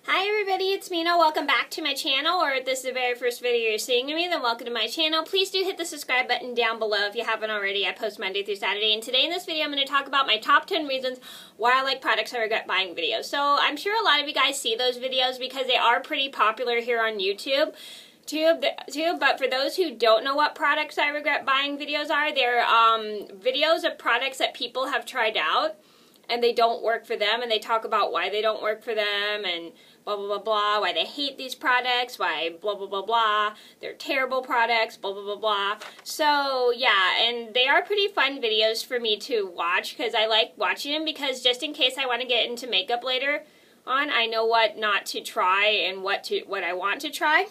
Hi everybody, it's Mena. Welcome back to my channel, or if this is the very first video you're seeing of me, then welcome to my channel. Please do hit the subscribe button down below if you haven't already. I post Monday through Saturday, and today in this video I'm going to talk about my top 10 reasons why I like products I regret buying videos. So I'm sure a lot of you guys see those videos because they are pretty popular here on YouTube. But for those who don't know what products I regret buying videos are, they're videos of products that people have tried out and they don't work for them, and they talk about why they don't work for them and blah blah blah blah, why they hate these products, why blah blah blah blah, they're terrible products, blah blah blah blah. So yeah, and they are pretty fun videos for me to watch because I like watching them, because just in case I want to get into makeup later on, I know what not to try and what I want to try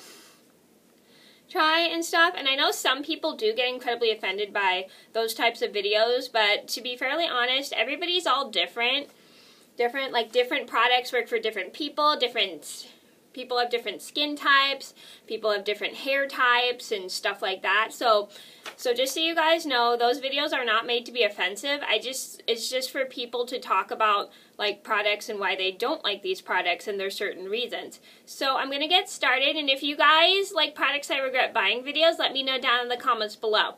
and stuff. And I know some people do get incredibly offended by those types of videos, but to be fairly honest, everybody's all different. Different products work for different people. Different people have different skin types. People have different hair types and stuff like that. So just so you guys know, those videos are not made to be offensive. It's just for people to talk about like products and why they don't like these products and there's certain reasons. So I'm going to get started, and if you guys like products I regret buying videos, let me know down in the comments below.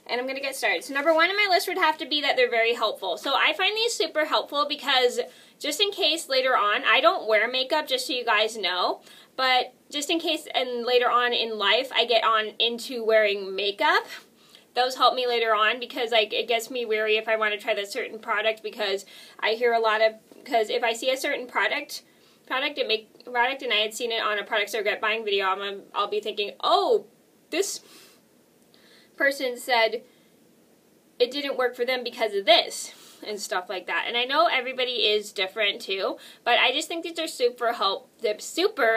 And I'm going to get started. So number one on my list would have to be that they're very helpful. So I find these super helpful because just in case later on, I don't wear makeup, just so you guys know, but just in case and later on in life I get into wearing makeup, those help me later on, because like it gets me wary if I want to try that certain product, because I hear a lot of, because if I see a certain product and I had seen it on a products I regret buying video, I'll be thinking, oh, this person said it didn't work for them because of this and stuff like that. And I know everybody is different too, but I just think these are super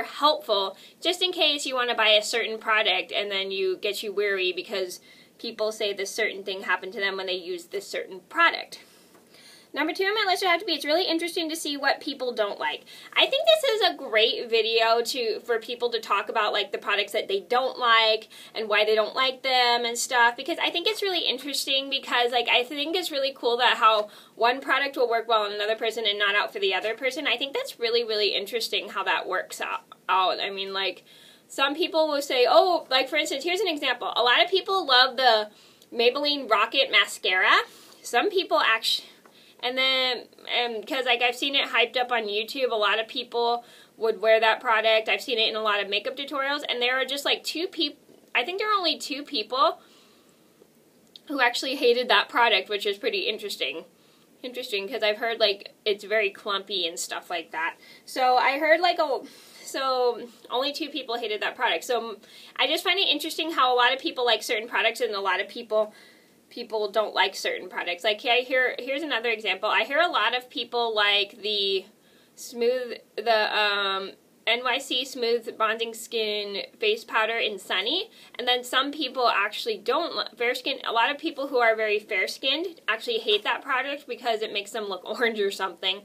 helpful just in case you want to buy a certain product and then get you weary because people say this certain thing happened to them when they use this certain product. Number two on my list would have to be, it's really interesting to see what people don't like. I think this is a great video for people to talk about like the products that they don't like and why they don't like them and stuff, because I think it's really interesting, because like I think it's really cool that how one product will work well on another person and not out for the other person. I think that's really, really interesting how that works out. I mean, like some people will say, oh, like for instance, here's an example. A lot of people love the Maybelline Rocket Mascara. Some people actually, and then, because like I've seen it hyped up on YouTube, a lot of people would wear that product. I've seen it in a lot of makeup tutorials, and there are just like I think there are only 2 people who actually hated that product, which is pretty interesting. Because I've heard like it's very clumpy and stuff like that. So I heard like so only 2 people hated that product. So I just find it interesting how a lot of people like certain products and a lot of people don't like certain products. Like here's another example. I hear a lot of people like the NYC Smooth Bonding Skin Face Powder in Sunny, and then some people actually don't. Fair skin. A lot of people who are very fair skinned actually hate that product because it makes them look orange or something.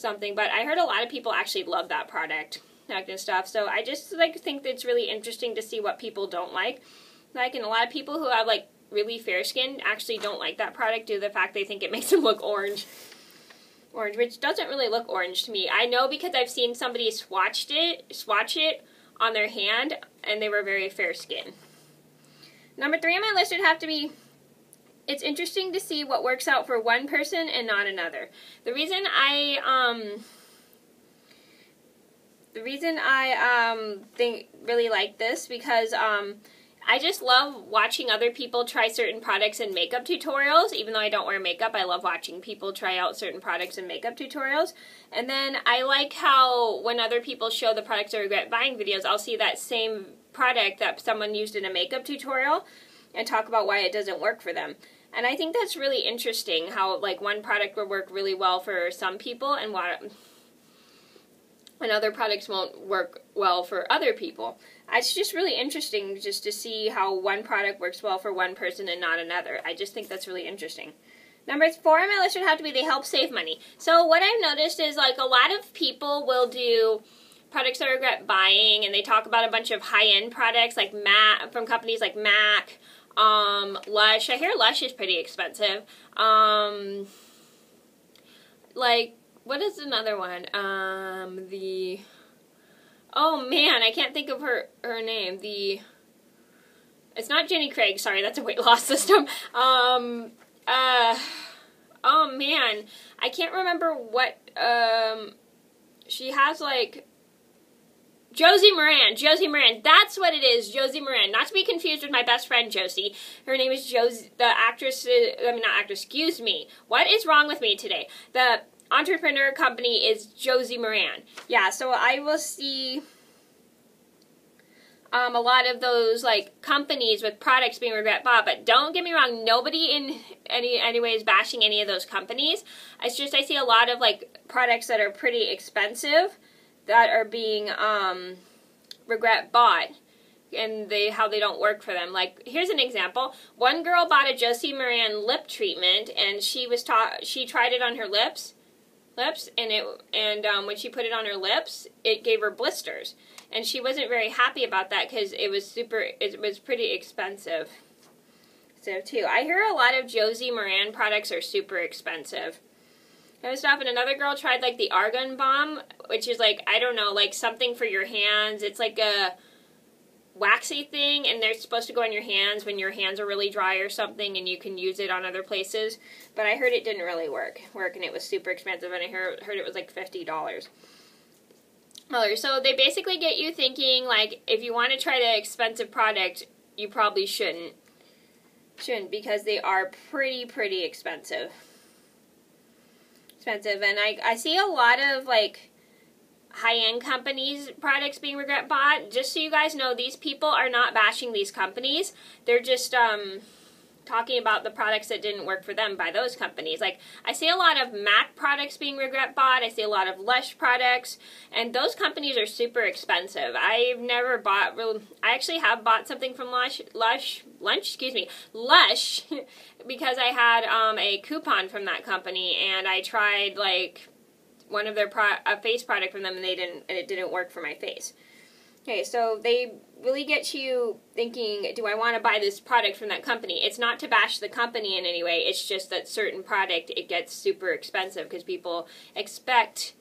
But I heard a lot of people actually love that product, that kind of stuff. So I just like think that it's really interesting to see what people don't like. And a lot of people who have like really fair skin actually don't like that product due to the fact they think it makes them look orange, which doesn't really look orange to me. I know because I've seen somebody swatch it on their hand and they were very fair skin. Number 3 on my list would have to be, it's interesting to see what works out for one person and not another. The reason I really like this, because I just love watching other people try certain products in makeup tutorials. Even though I don't wear makeup, I love watching people try out certain products in makeup tutorials. And then I like how when other people show the products I regret buying videos, I'll see that same product that someone used in a makeup tutorial and talk about why it doesn't work for them. And I think that's really interesting how like one product will work really well for some people and other products won't work well for other people. It's just really interesting just to see how one product works well for one person and not another. I just think that's really interesting. Number 4 on my list would have to be, they help save money. So what I've noticed is like a lot of people will do products I regret buying, and they talk about a bunch of high-end products like from companies like MAC, Lush. I hear Lush is pretty expensive. Like, what is another one? oh man, I can't think of her name. It's not Jenny Craig, sorry, that's a weight loss system. Oh man, I can't remember what, she has like, Josie Moran, that's what it is, Josie Moran. Not to be confused with my best friend Josie. Her name is Josie, the actress, not actress, excuse me. What is wrong with me today? The entrepreneur company is Josie Moran. Yeah, so I will see a lot of those like companies with products being regret bought, but don't get me wrong, nobody in any way is bashing any of those companies. It's just I see a lot of like products that are pretty expensive that are being regret bought, and how they don't work for them. Like, here's an example. One girl bought a Josie Moran lip treatment, and she tried it on her lips, and when she put it on her lips, it gave her blisters, and she wasn't very happy about that because it was pretty expensive. So too, I hear a lot of Josie Moran products are super expensive. And stuff, and another girl tried like the argan balm, which is like, I don't know, like something for your hands. It's like a waxy thing, and they're supposed to go on your hands when your hands are really dry or something, and you can use it on other places. But I heard it didn't really work, and it was super expensive, and I heard it was like $50. So they basically get you thinking like, if you want to try the expensive product, you probably shouldn't, because they are pretty expensive. And I see a lot of like high-end companies products being regret bought. Just so you guys know, these people are not bashing these companies. They're just talking about the products that didn't work for them by those companies. Like, I see a lot of MAC products being regret bought. I see a lot of Lush products, and those companies are super expensive. I've never bought, I actually have bought something from Lush, because I had a coupon from that company, and I tried like one of their a face product from them, and it didn't work for my face. Okay, so they really get you thinking, do I want to buy this product from that company? It's not to bash the company in any way. It's just that certain product, it gets super expensive because people expect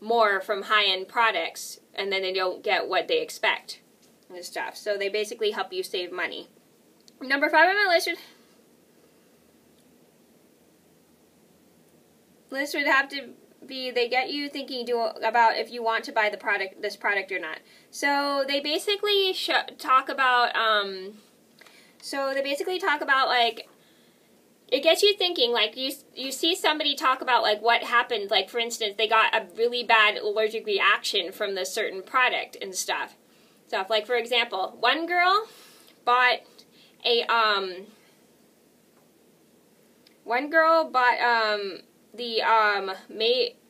more from high-end products, and then they don't get what they expect and stuff. So they basically help you save money. Number 5 on my list would have to be, they get you thinking about if you want to buy this product or not. So they basically talk about like, it gets you thinking, like, you see somebody talk about like what happened, like for instance, they got a really bad allergic reaction from this certain product and stuff. Like for example, one girl bought a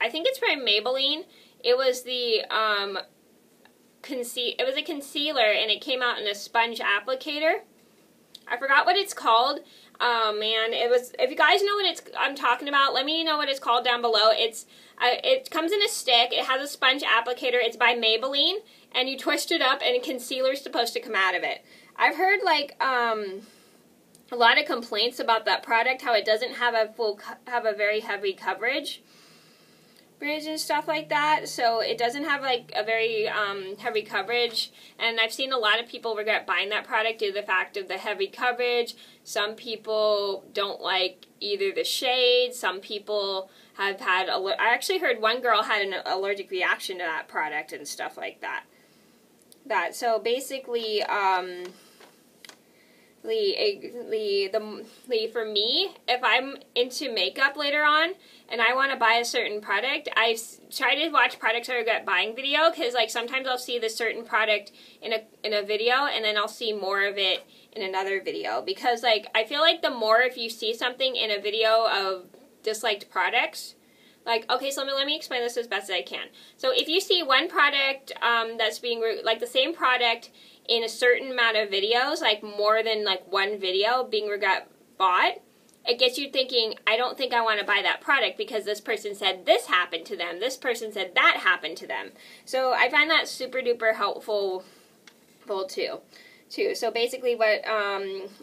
I think it's from Maybelline. It was the it was a concealer, and it came out in a sponge applicator. I forgot what it's called. Oh man, it was. If you guys know what I'm talking about, let me know what it's called down below. It comes in a stick. It has a sponge applicator. It's by Maybelline, and you twist it up, and a concealer's supposed to come out of it. I've heard like a lot of complaints about that product, how it doesn't have a very heavy coverage and stuff like that. So it doesn't have like a very heavy coverage, and I've seen a lot of people regret buying that product due to the fact of the heavy coverage. Some people don't like either the shade. Some people have had I actually heard one girl had an allergic reaction to that product and stuff like that. So basically for me, if I'm into makeup later on and I want to buy a certain product, I try to watch products I regret buying video, because like sometimes I'll see this certain product in a video, and then I'll see more of it in another video, because like I feel like the more if you see something in a video of disliked products, like, okay, so let me explain this as best as I can. So if you see one product that's being, like the same product in a certain amount of videos, like more than like one video being regret bought, it gets you thinking, I don't think I want to buy that product because this person said this happened to them, this person said that happened to them. So I find that super duper helpful too. So basically what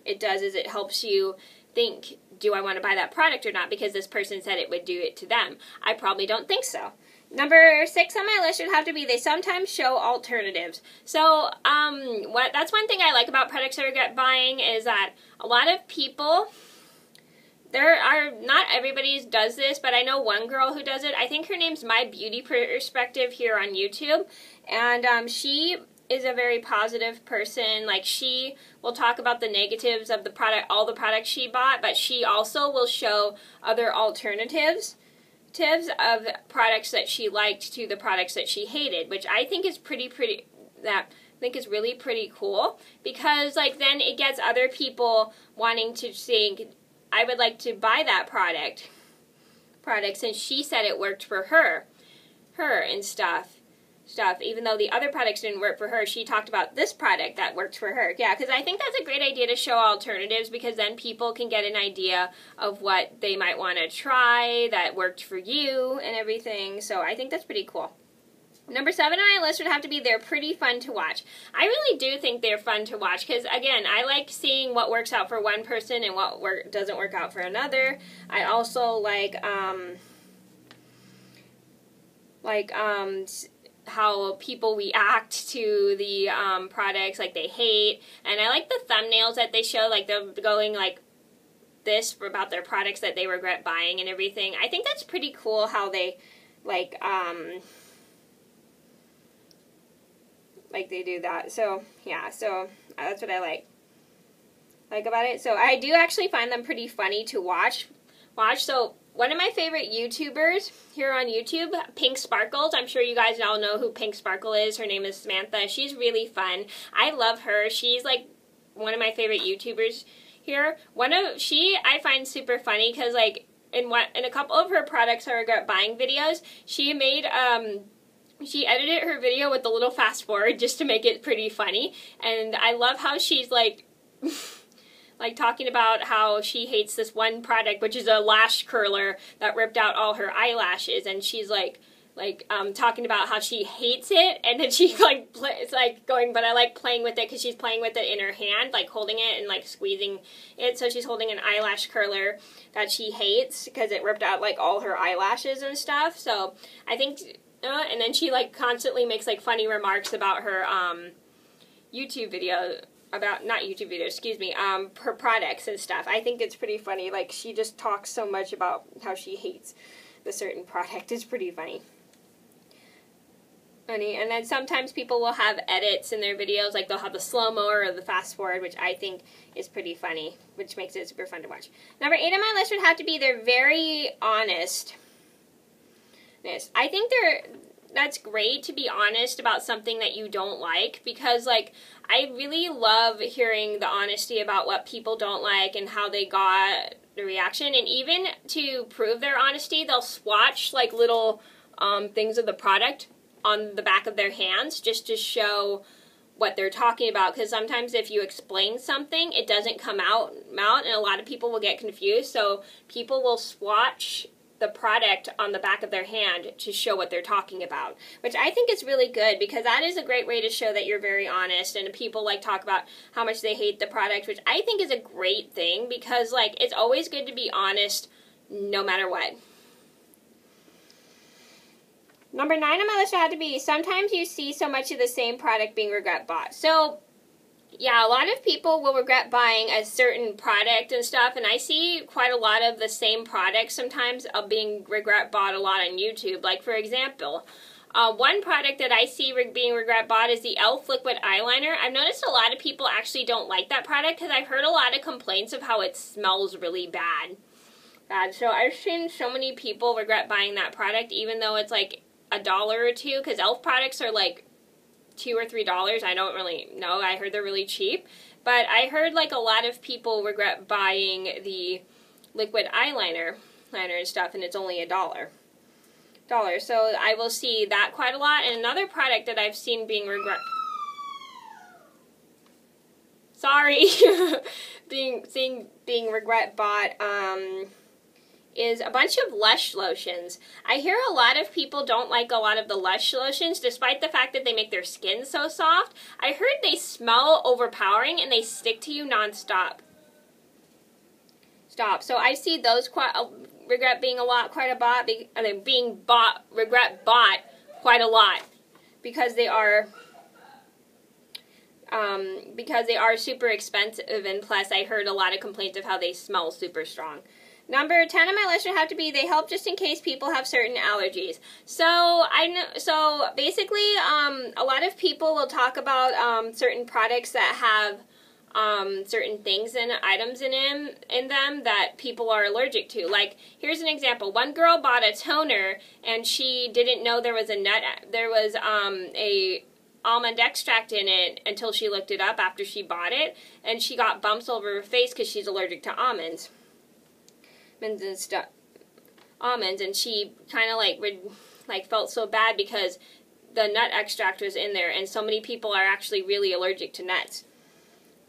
it does is it helps you think, do I want to buy that product or not, because this person said it would do it to them. I probably don't think so. Number 6 on my list would have to be they sometimes show alternatives. So, that's one thing I like about products I regret buying is that a lot of people, not everybody does this, but I know one girl who does it. I think her name's My Beauty Perspective here on YouTube, and she is a very positive person. Like, she will talk about the negatives of the product, all the products she bought, but she also will show other alternatives of products that she liked to the products that she hated, which I think is really pretty cool, because like then it gets other people wanting to think, I would like to buy that product since she said it worked for her and stuff. Even though the other products didn't work for her, she talked about this product that worked for her. Yeah, because I think that's a great idea to show alternatives, because then people can get an idea of what they might want to try that worked for you and everything. So I think that's pretty cool. Number 7 on my list would have to be they're pretty fun to watch. I really do think they're fun to watch because, again, I like seeing what works out for one person and what doesn't work out for another. I also like how people react to the products, like they hate, and I like the thumbnails that they show, like they're going like this about their products that they regret buying and everything. I think that's pretty cool how they like they do that. So yeah, so that's what I like about it. So I do actually find them pretty funny to watch. So one of my favorite YouTubers here on YouTube, Pink Sparkles. I'm sure you guys all know who Pink Sparkle is. Her name is Samantha. She's really fun. I love her. She's like one of my favorite YouTubers here. I find super funny because like in a couple of her products I regret buying videos, she made she edited her video with a little fast forward just to make it pretty funny, and I love how she's like like talking about how she hates this one product, which is a lash curler that ripped out all her eyelashes, and she's talking about how she hates it, and then she it's like going, but I like playing with it because she's playing with it in her hand, like holding it and like squeezing it. So she's holding an eyelash curler that she hates because it ripped out like all her eyelashes and stuff. So I think, and then she like constantly makes like funny remarks about her YouTube video. Her products and stuff. I think it's pretty funny. Like, she just talks so much about how she hates the certain product. It's pretty funny. And then sometimes people will have edits in their videos, like they'll have the slow-mo or the fast-forward, which I think is pretty funny, which makes it super fun to watch. Number 8 on my list would have to be they're very honest. I think that's great to be honest about something that you don't like, because like I really love hearing the honesty about what people don't like and how they got the reaction. And even to prove their honesty, they'll swatch like little things of the product on the back of their hands just to show what they're talking about, because sometimes if you explain something, it doesn't come out, and a lot of people will get confused. So people will swatch the product on the back of their hand to show what they're talking about, which I think is really good, because that is a great way to show that you're very honest. And people like talk about how much they hate the product, which I think is a great thing, because like it's always good to be honest no matter what. Number 9 on my list had to be sometimes you see so much of the same product being regret bought. So yeah, a lot of people will regret buying a certain product and stuff, and I see quite a lot of the same products sometimes being regret bought a lot on YouTube. Like, for example, one product that I see being regret bought is the e.l.f. liquid eyeliner. I've noticed a lot of people actually don't like that product because I've heard a lot of complaints of how it smells really bad. So I've seen so many people regret buying that product, even though it's like $1 or $2, because e.l.f. products are like $2 or $3. I don't really know. I heard they're really cheap. But I heard like a lot of people regret buying the liquid eyeliner and stuff, and it's only $1. So I will see that quite a lot. And another product that I've seen being regret bought is a bunch of Lush lotions. I hear a lot of people don't like a lot of the Lush lotions, despite the fact that they make their skin so soft. I heard they smell overpowering and they stick to you non-stop. So I see those regret being regret bought quite a lot because they are super expensive, and plus I heard a lot of complaints of how they smell super strong. Number 10 on my list would have to be they help just in case people have certain allergies. So basically, a lot of people will talk about certain products that have certain things and items in them that people are allergic to. Like, here's an example. One girl bought a toner and she didn't know there was a almond extract in it until she looked it up after she bought it, and she got bumps over her face because she's allergic to almonds and stuff. And she kind of felt so bad because the nut extract was in there, and so many people are actually really allergic to nuts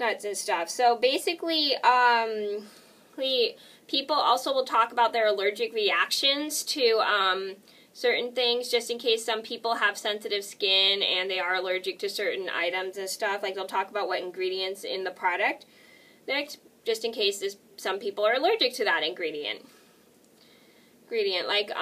and stuff. So basically, people also will talk about their allergic reactions to certain things, just in case some people have sensitive skin and they are allergic to certain items and stuff. Like, they'll talk about what ingredients in the product next, just in case some people are allergic to that ingredient. Like,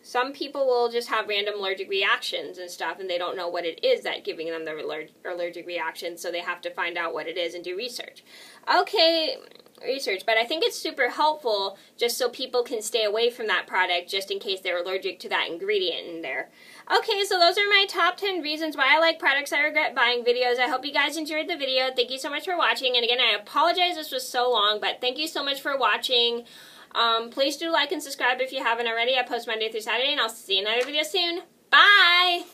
some people will just have random allergic reactions and stuff, and they don't know what it is that's giving them the allergic reaction, so they have to find out what it is and do research. Okay, research, but I think it's super helpful just so people can stay away from that product just in case they're allergic to that ingredient in there. Okay, so those are my top 10 reasons why I like products I regret buying videos. I hope you guys enjoyed the video. Thank you so much for watching, and again, I apologize this was so long, but thank you so much for watching. Please do like and subscribe if you haven't already. I post Monday through Saturday, and I'll see you in another video soon. Bye!